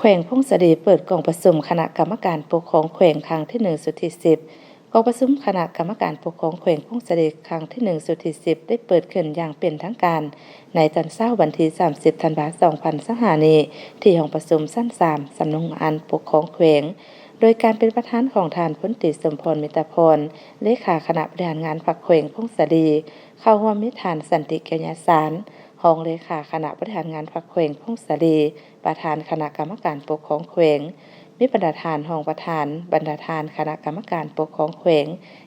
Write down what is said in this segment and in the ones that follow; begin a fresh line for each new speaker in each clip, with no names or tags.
ขวงพงศดีเปิดกองประชุมคณะกรรมการปกครองแขวงครั้งที่1สุดที่10กองประชุมคณะกรรมการปกครองแขวงพงศดีครั้งที่1สุดที่10ได้เปิดขึ้นอย่างเป็นทางการในตอนเช้าวันที่30ธันวาคม2025นี้ที่ห้องประชุมชั้น3สำนักงานปกครองแขวงโดยการเป็นประธานของท่านพลตรีสมพร มิตรพรเลขาคณะบริหารงานพรรคแขวงพงศดีเข้าร่วมมิตรฐานสันติกัญญาสารรองเลขาคณะบริหารงานพรรคแขวงพงศดีประธานคณะกรรมการปกครองแขวงมีบรรดาทานรองประธานบรรดาทานคณะกรรมการปกครองแขวง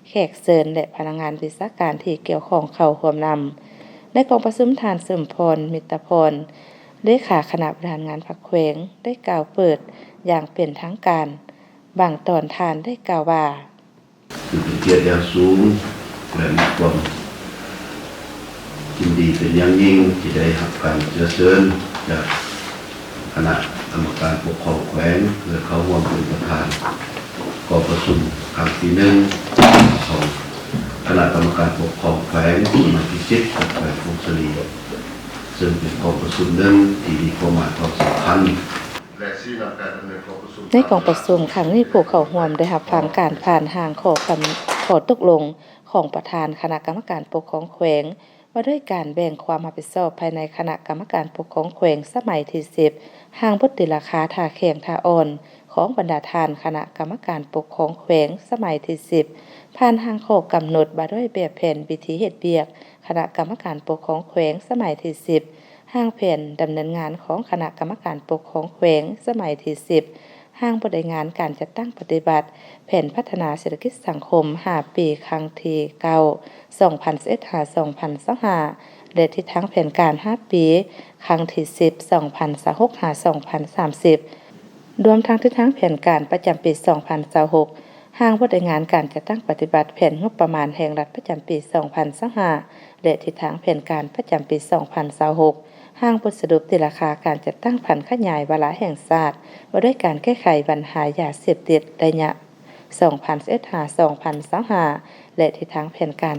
แขกเชิญและพนักงานวิชาการที่เกี่ยวข้องเข้าร่วมนำในกองประชุมทานสมพร มิตรพรเลขาคณะบริหารงานพรรคแขวงได้กล่าวเปิดอย่างเป็นทางการบางตอนทานได้กล่าวว่า
เป็นเกียรติอย่างสูงและมีความยินดีเป็นอย่างยิ่งที่ได้รับการเชิญจากคณะกรรมการปกครองแขวงเพื่อเข้าร่วมเป็นประธานกองประชุมครั้งที่1ของคณะกรรมการปกครองแขวงสมัยที่10ของแขวงพงศดีซึ่งเป็นกองประชุมหนึ่งที่มีความหมายความสำคัญ
ในกองประชุมครั้งนี้ผู้เข้าร่วมได้รับฟังการผ่านทางข้อตกลงของประธานคณะกรรมการปกครองแขวงว่าด้วยการแบ่งความรับผิดชอบภายในคณะกรรมการปกครองแขวงสมัยที่10ห่างบ่ติดราคาท่าแข้งท่าอ่อนของบรรดาทานคณะกรรมการปกครองแขวงสมัยที่10ผ่านทางข้อกำหนดว่าด้วยแบบแผนวิธีเฮ็ดเวียกคณะกรรมการปกครองแขวงสมัยที่10ห่างแผนดำเนินงานของคณะกรรมการปกครองแขวงสมัยที่10ห่างบ่ได้งานการจัดตั้งปฏิบัติแผนพัฒนาเศรษฐกิจสังคม5ปีครั้งที่9 2021-2025และทิศทางแผนการ5ปีครั้งที่10 2026-2030รวมทั้งทิศทางแผนการประจำปี2026ห่างบ่ได้งานการจัดตั้งปฏิบัติแผนงบประมาณแห่งรัฐประจำปี2025และทิศทางแผนการประจำปี2026ห่างบทสรุปที่ราคาการจัดตั้งผันขยายวาระแห่งชาติว่าด้วยการแก้ไขปัญหายาเสพติดระยะ2021-2025และทิศทางแผนการ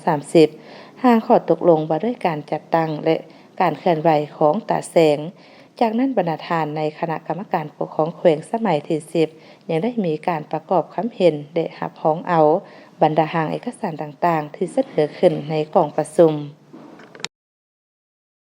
2026-2030ห่างข้อตกลงว่าด้วยการจัดตั้งและการเคลื่อนไหวของตาแสงจากนั้นบรรณาธิการในคณะกรรมการปกครองแขวงสมัยที่10ยังได้มีการประกอบคำเห็นและรับรองเอาบรรดาหางเอกสารต่างๆที่เสนอขึ้นในกองประชุม